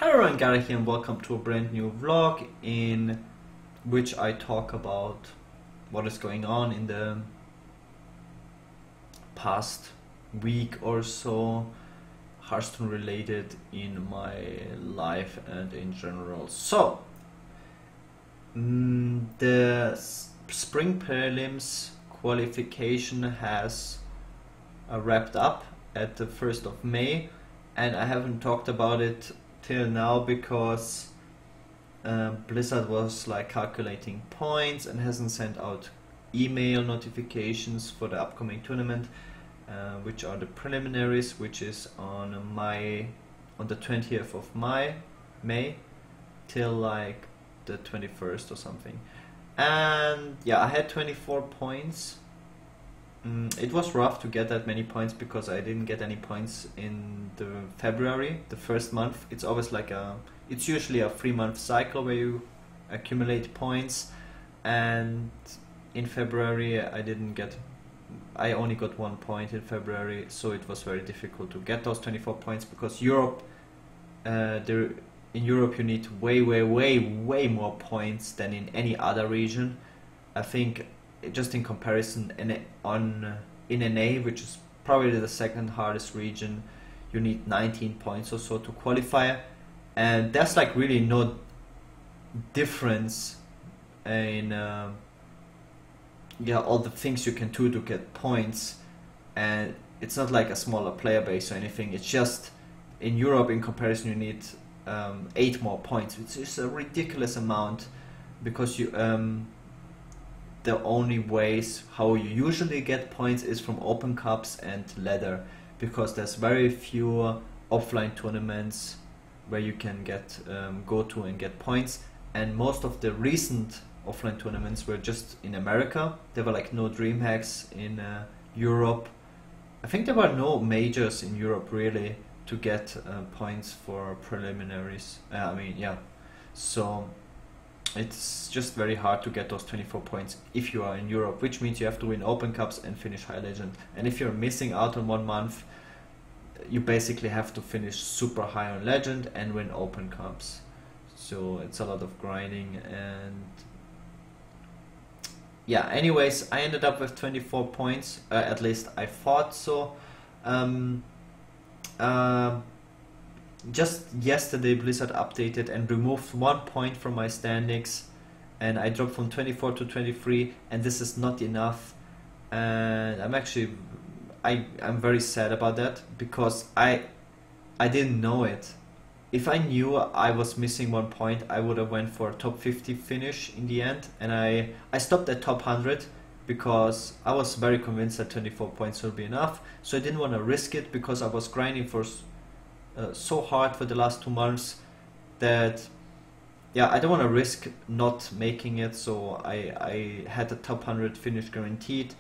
Hello, I'm Gaara here and welcome to a brand new vlog in which I talk about what is going on in the past week or so, Hearthstone related in my life and in general. So, the spring prelims qualification has wrapped up at the 1st of May, and I haven't talked about it till now because Blizzard was like calculating points and hasn't sent out email notifications for the upcoming tournament, which are the preliminaries, which is on the 20th of May till like the 21st or something. And yeah, I had 24 points. It was rough to get that many points because I didn't get any points in the February, the first month. It's always like it's usually a 3-month cycle where you accumulate points, and in February I only got 1 point in February, so it was very difficult to get those 24 points because in Europe you need way more points than in any other region. I think just in comparison, in NA, which is probably the second hardest region, you need 19 points or so to qualify, and there's like really no difference in all the things you can do to get points, and it's not like a smaller player base or anything. It's just in Europe, in comparison, you need 8 more points, which is a ridiculous amount because you the only ways how you usually get points is from open cups and ladder, because there's very few offline tournaments where you can go to and get points, and most of the recent offline tournaments were just in America. There were like no DreamHacks in Europe. I think there were no majors in Europe really to get points for preliminaries. So it's just very hard to get those 24 points if you are in Europe, which means you have to win open cups and finish high legend. And if you're missing out on 1 month, you basically have to finish super high on legend and win open cups. So it's a lot of grinding, and yeah, anyways, I ended up with 24 points, at least I thought so. Just yesterday Blizzard updated and removed 1 point from my standings, and I dropped from 24 to 23, and this is not enough, and I'm very sad about that because I didn't know it. If I knew I was missing 1 point, I would have went for a top 50 finish in the end, and I stopped at top 100 because I was very convinced that 24 points will be enough, so I didn't want to risk it because I was grinding for so hard for the last 2 months that I don't want to risk not making it. So I had a top 100 finish guaranteed,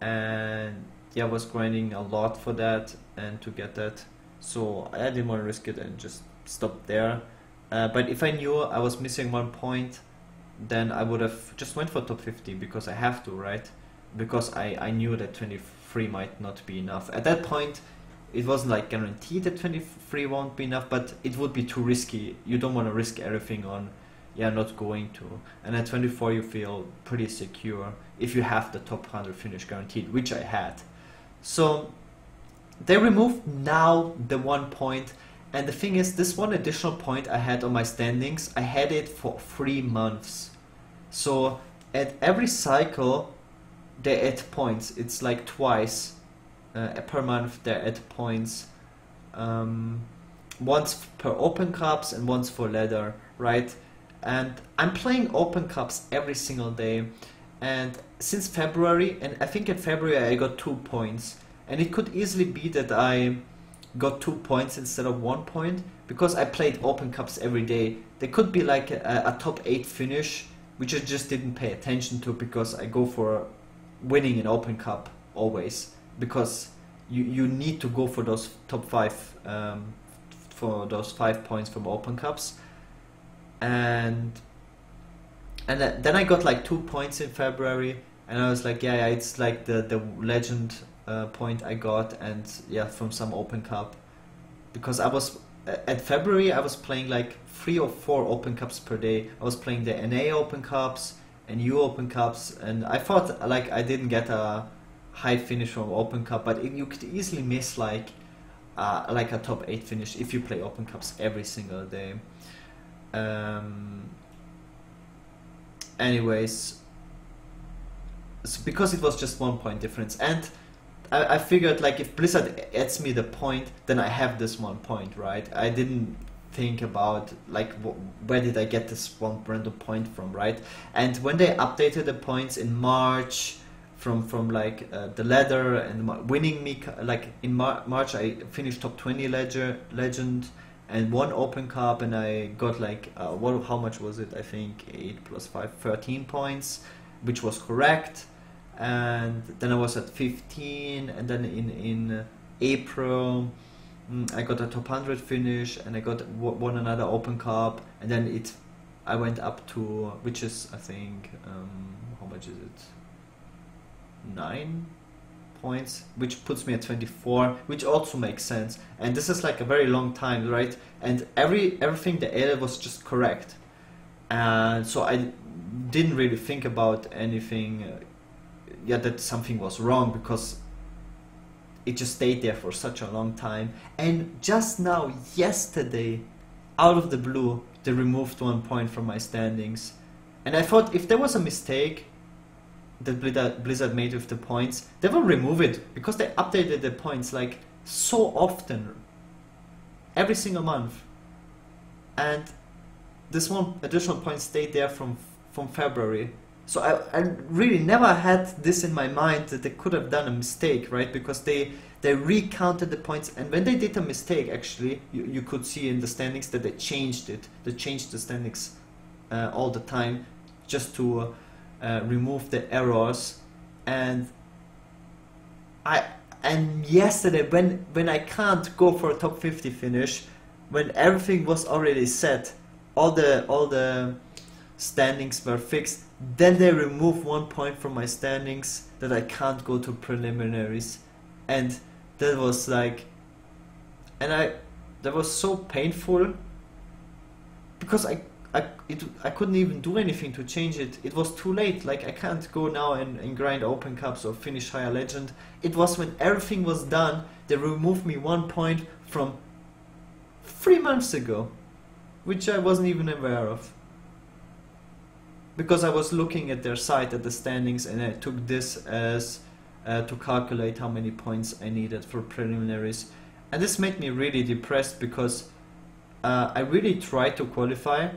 and I was grinding a lot for that and to get that, so I didn't want to risk it and just stopped there. But if I knew I was missing 1 point, then I would have just went for top 50 because I have to, right? Because I knew that 23 might not be enough. At that point it wasn't like guaranteed that 23 won't be enough, but it would be too risky. You don't want to risk everything on not going to. And at 24 you feel pretty secure if you have the top 100 finish guaranteed, which I had. So they removed now the 1 point, and the thing is, this 1 additional point I had on my standings, I had it for 3 months. So at every cycle they add points. It's like twice per month they add points, once per open cups and once for ladder, right? And I'm playing open cups every single day, and since February, and I think in February I got 2 points, and it could easily be that I got 2 points instead of 1 point because I played open cups every day. There could be like a top 8 finish, which I just didn't pay attention to because I go for winning an open cup always, because you need to go for those top 5 for those 5 points from open cups, and then I got like 2 points in February, and I was like, it's like the legend point I got, and from some open cup, because I was at February I was playing like 3 or 4 Open Cups per day. I was playing the NA Open Cups and U Open Cups, and I thought like I didn't get a high finish from Open Cup, but you could easily miss like a top 8 finish if you play Open Cups every single day. Anyways, so because it was just 1 point difference, and I figured like if Blizzard adds me the point, then I have this 1 point, right? I didn't think about like where did I get this one random point from, right? And when they updated the points in March from like the ladder and winning me, like in March I finished top 20 legend and won Open Cup, and I got like how much was it? I think 8 plus 5, 13 points, which was correct. And then I was at 15, and then in April I got a top 100 finish, and I got won another Open Cup, and then I went up to, which is I think how much is it? 9 points, which puts me at 24, which also makes sense. And this is like a very long time, right? And everything the added was just correct, and so I didn't really think about anything. That something was wrong, because it just stayed there for such a long time. And just now, yesterday, out of the blue, they removed 1 point from my standings. And I thought if there was a mistake that Blizzard made with the points, they will remove it, because they updated the points like so often, every single month. And this 1 additional point stayed there from February. So I really never had this in my mind that they could have done a mistake, right? Because they recounted the points, and when they did a mistake, actually, you could see in the standings that they changed it. They changed the standings all the time just to remove the errors. And yesterday, when I can't go for a top 50 finish, when everything was already set, all the standings were fixed, then they remove 1 point from my standings that I can't go to preliminaries. And that was like, that was so painful, because I couldn't even do anything to change it. It was too late. Like I can't go now and grind Open Cups or finish higher legend. It was when everything was done, they removed me 1 point from 3 months ago, which I wasn't even aware of. Because I was looking at their site, at the standings, and I took this as to calculate how many points I needed for preliminaries. And this made me really depressed, because I really tried to qualify,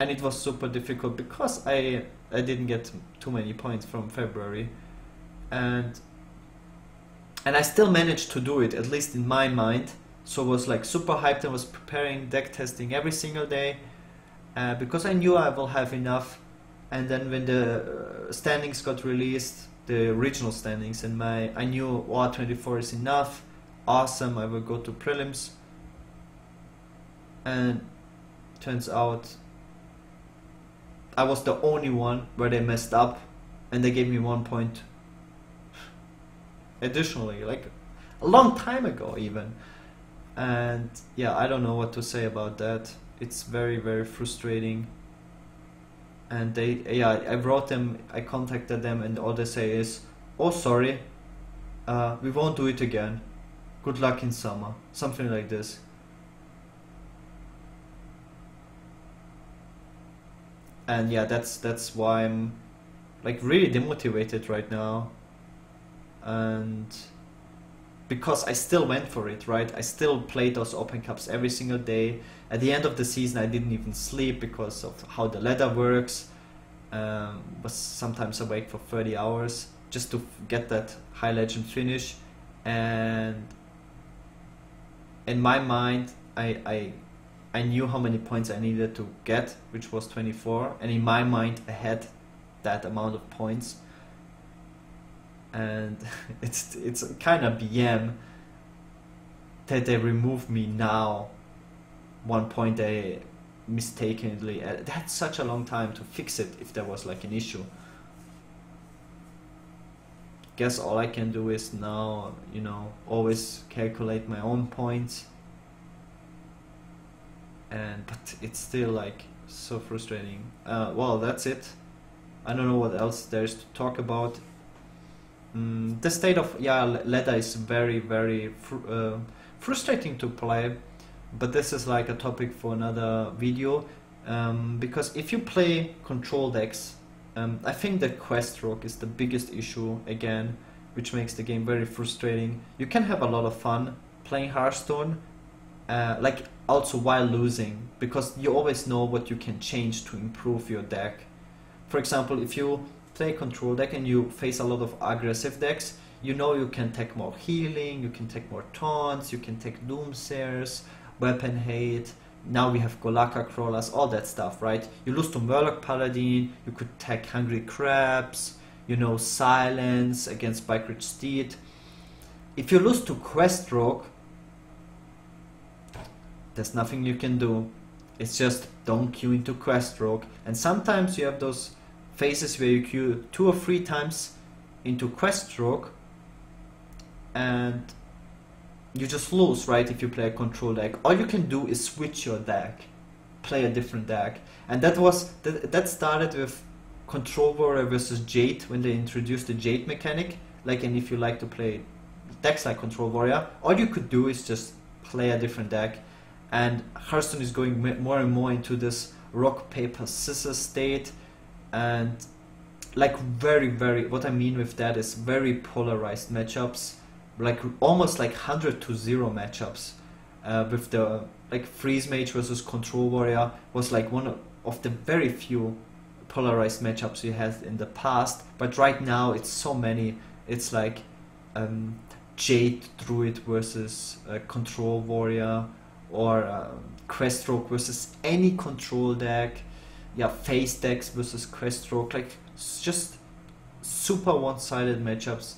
and it was super difficult because I didn't get too many points from February. And I still managed to do it, at least in my mind. So I was like super hyped. I was preparing deck testing every single day, because I knew I will have enough. And then when the standings got released, the original standings, and I knew 24 is enough, awesome, I will go to prelims. And turns out I was the only one where they messed up, and they gave me 1 point additionally, like a long time ago even. And yeah, I don't know what to say about that. It's very, very frustrating. And I wrote them, I contacted them, and all they say is, oh sorry, we won't do it again, good luck in summer, something like this. And yeah, that's why I'm like really demotivated right now. And because I still went for it, right? I still played those Open Cups every single day. At the end of the season, I didn't even sleep because of how the ladder works. Was sometimes awake for 30 hours just to get that high legend finish. And in my mind, I knew how many points I needed to get, which was 24. And in my mind, I had that amount of points. And it's kind of BM that they remove me now 1 point they mistakenly added. That's such a long time to fix it if there was like an issue. Guess all I can do is now, always calculate my own points but it's still like so frustrating. Well, that's it. I don't know what else there's to talk about. The state of ladder is very frustrating to play, but this is like a topic for another video. Because if you play control decks, I think that quest rogue is the biggest issue again, which makes the game very frustrating. You can have a lot of fun playing Hearthstone, like also while losing, because you always know what you can change to improve your deck. For example, if you play control deck and you face a lot of aggressive decks, you know you can take more healing, you can take more taunts, you can take doomsayers, weapon hate. Now we have Golakka crawlers, all that stuff, right? You lose to Murloc Paladin, you could take Hungry Crabs, you know, Silence against Bikeridge Steed. If you lose to Quest Rogue, there's nothing you can do. It's just don't queue into Quest Rogue. And sometimes you have those phases where you queue 2 or 3 times into Quest Rogue and you just lose, right? If you play a control deck, all you can do is switch your deck, play a different deck. And that started with Control Warrior versus Jade when they introduced the Jade mechanic. Like, and if you like to play decks like Control Warrior, all you could do is just play a different deck. And Hearthstone is going more and more into this rock, paper, scissors state, and like very, what I mean with that is very polarized matchups, like almost like 100 to 0 matchups. With the like Freeze Mage versus Control Warrior was like one of the very few polarized matchups we had in the past, but right now it's so many. It's like Jade Druid versus Control Warrior, or Quest Rogue versus any control deck, face decks versus Quest Rogue, like it's just super one-sided matchups.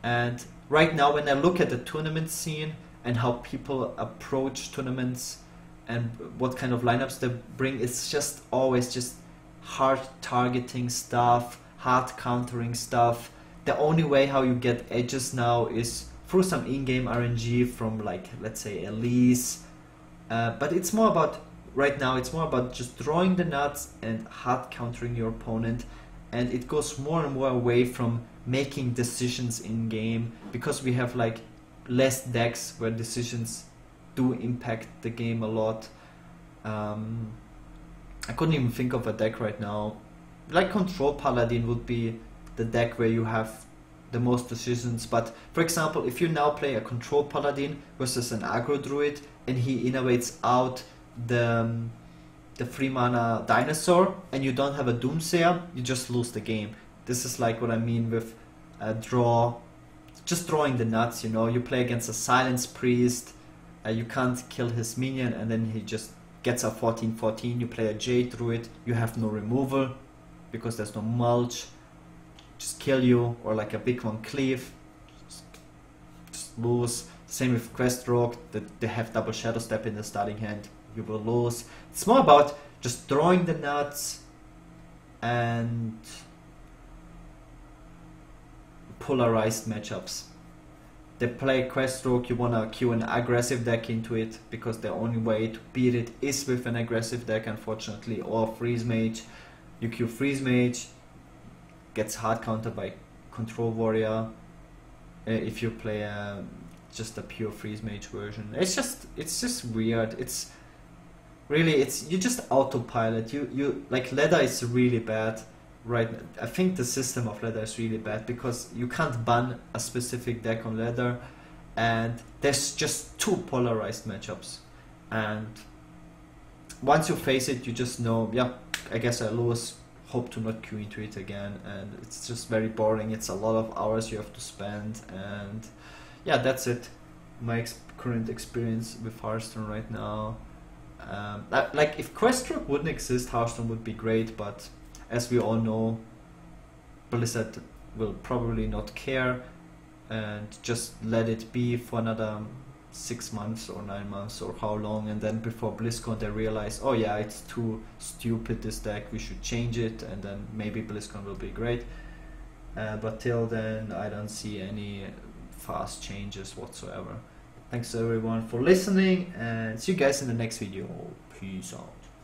And right now when I look at the tournament scene and how people approach tournaments and what kind of lineups they bring, it's just always just hard targeting stuff, hard countering stuff. The only way how you get edges now is through some in-game RNG from, like, let's say Elise. But it's more about, right now, it's more about just drawing the nuts and hard countering your opponent, and it goes more and more away from making decisions in game, because we have like less decks where decisions do impact the game a lot. I couldn't even think of a deck right now. Like Control Paladin would be the deck where you have the most decisions, but for example, if you now play a Control Paladin versus an Aggro Druid and he innovates out the 3 mana dinosaur and you don't have a Doomsayer, you just lose the game. This is like what I mean with just drawing the nuts, you know. You play against a Silence Priest, you can't kill his minion, and then he just gets a 14/14. You play a Jade Druid, you have no removal because there's no mulch, just kill you, or like a big one Cleave, just lose. Same with Quest Rogue, that they have double Shadow Step in the starting hand, you will lose. It's more about just drawing the nuts and polarized matchups. They play Quest Rogue, you wanna queue an aggressive deck into it, because the only way to beat it is with an aggressive deck, unfortunately, or Freeze Mage. You queue Freeze Mage, gets hard countered by Control Warrior. If you play just a pure Freeze Mage version, it's just weird. It's really, you just autopilot. You like, ladder is really bad. Right, I think the system of ladder is really bad because you can't ban a specific deck on ladder, and there's just too polarized matchups. And once you face it, you just know, yeah, I guess I lose, hope to not queue into it again, and it's just very boring. It's a lot of hours you have to spend, and yeah, that's it. My current experience with Hearthstone right now. Like, if Quest Rogue wouldn't exist, Hearthstone would be great, but as we all know, Blizzard will probably not care and just let it be for another 6 months or 9 months or how long, and then before BlizzCon they realize, oh yeah, it's too stupid, this deck, we should change it, and then maybe BlizzCon will be great. But till then, I don't see any fast changes whatsoever. Thanks everyone for listening, and see you guys in the next video. Peace out.